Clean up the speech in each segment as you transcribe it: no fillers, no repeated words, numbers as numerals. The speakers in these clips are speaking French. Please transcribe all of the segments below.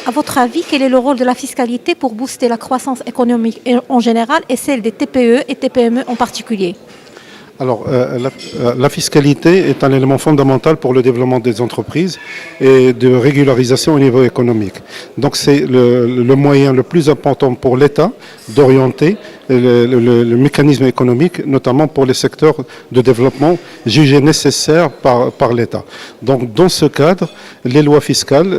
À votre avis, quel est le rôle de la fiscalité pour booster la croissance économique en général et celle des TPE et TPME en particulier? Alors, la fiscalité est un élément fondamental pour le développement des entreprises et de régularisation au niveau économique. Donc, c'est le moyen le plus important pour l'État d'orienter le mécanisme économique, notamment pour les secteurs de développement jugés nécessaires par l'État. Donc, dans ce cadre, les lois fiscales,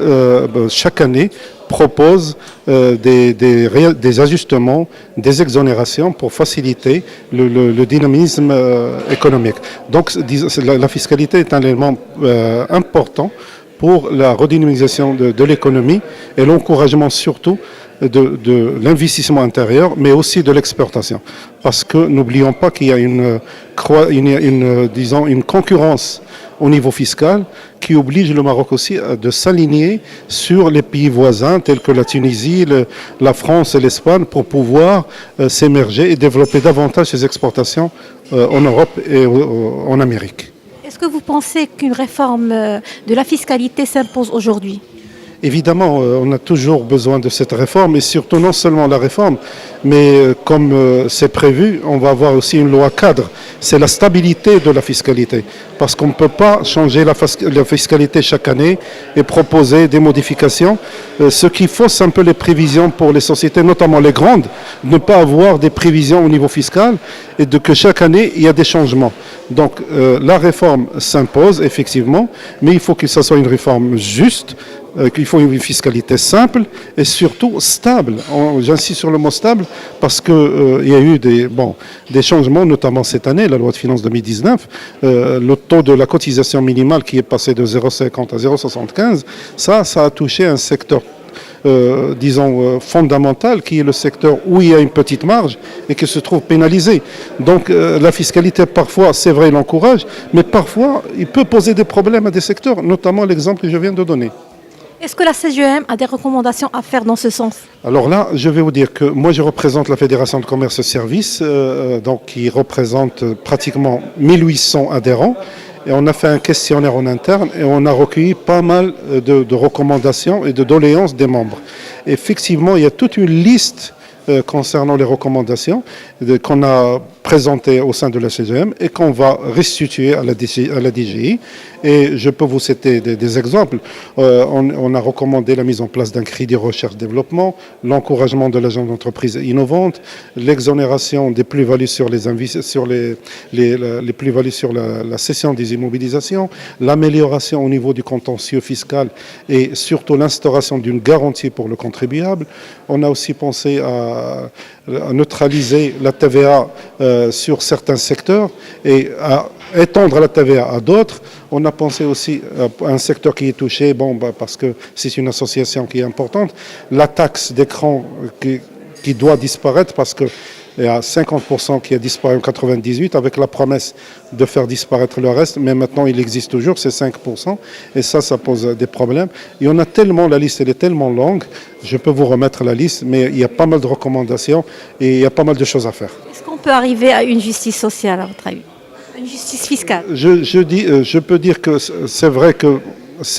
chaque année, propose des ajustements, des exonérations pour faciliter le dynamisme économique. Donc la fiscalité est un élément important pour la redynamisation de l'économie et l'encouragement surtout de l'investissement intérieur, mais aussi de l'exportation. Parce que n'oublions pas qu'il y a une concurrence au niveau fiscal qui oblige le Maroc aussi de s'aligner sur les pays voisins tels que la Tunisie, la France et l'Espagne pour pouvoir s'émerger et développer davantage ses exportations en Europe et en Amérique. Est-ce que vous pensez qu'une réforme de la fiscalité s'impose aujourd'hui? Évidemment, on a toujours besoin de cette réforme et surtout non seulement la réforme, mais comme c'est prévu, on va avoir aussi une loi cadre. C'est la stabilité de la fiscalité parce qu'on ne peut pas changer la fiscalité chaque année et proposer des modifications. Ce qui fausse un peu les prévisions pour les sociétés, notamment les grandes, ne pas avoir des prévisions au niveau fiscal et que chaque année, il y a des changements. Donc la réforme s'impose effectivement, mais il faut que ce soit une réforme juste, qu'il faut une fiscalité simple et surtout stable. J'insiste sur le mot stable parce qu'il y a eu des changements, notamment cette année, la loi de finances 2019, le taux de la cotisation minimale qui est passé de 0,50 à 0,75, ça a touché un secteur fondamental, qui est le secteur où il y a une petite marge et qui se trouve pénalisé. Donc la fiscalité, parfois, c'est vrai, l'encourage, mais parfois, il peut poser des problèmes à des secteurs, notamment l'exemple que je viens de donner. Est-ce que la CGEM a des recommandations à faire dans ce sens? Alors là, je vais vous dire que moi, je représente la Fédération de commerce et services, qui représente pratiquement 1800 adhérents. Et on a fait un questionnaire en interne et on a recueilli pas mal de recommandations et de doléances des membres. Effectivement, il y a toute une liste concernant les recommandations qu'on a présentées au sein de la CGM et qu'on va restituer à la DGI. Et je peux vous citer des exemples. On a recommandé la mise en place d'un crédit recherche-développement, l'encouragement de l'agent d'entreprise innovante, l'exonération des plus-values sur les plus-values sur la cession des immobilisations, l'amélioration au niveau du contentieux fiscal et surtout l'instauration d'une garantie pour le contribuable. On a aussi pensé à neutraliser la TVA sur certains secteurs et à étendre la TVA à d'autres. On a pensé aussi à un secteur qui est touché, parce que c'est une association qui est importante, la taxe d'écran qui doit disparaître parce que il y a 50% qui a disparu en 98 avec la promesse de faire disparaître le reste, mais maintenant il existe toujours, c'est 5%, et ça pose des problèmes. Et on a tellement, la liste elle est tellement longue, je peux vous remettre la liste, mais il y a pas mal de recommandations et il y a pas mal de choses à faire. Est-ce qu'on peut arriver à une justice sociale, à votre avis? Une justice fiscale? Je peux dire que c'est vrai que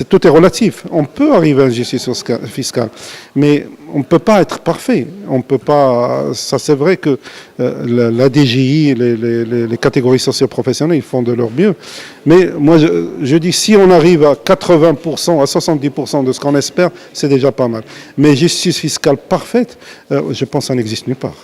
tout est relatif. On peut arriver à une justice fiscale, mais on ne peut pas être parfait. On peut pas. Ça, c'est vrai que la DGI, les catégories socio-professionnelles, ils font de leur mieux. Mais moi, je dis, si on arrive à 80%, à 70% de ce qu'on espère, c'est déjà pas mal. Mais justice fiscale parfaite, je pense que ça n'existe nulle part.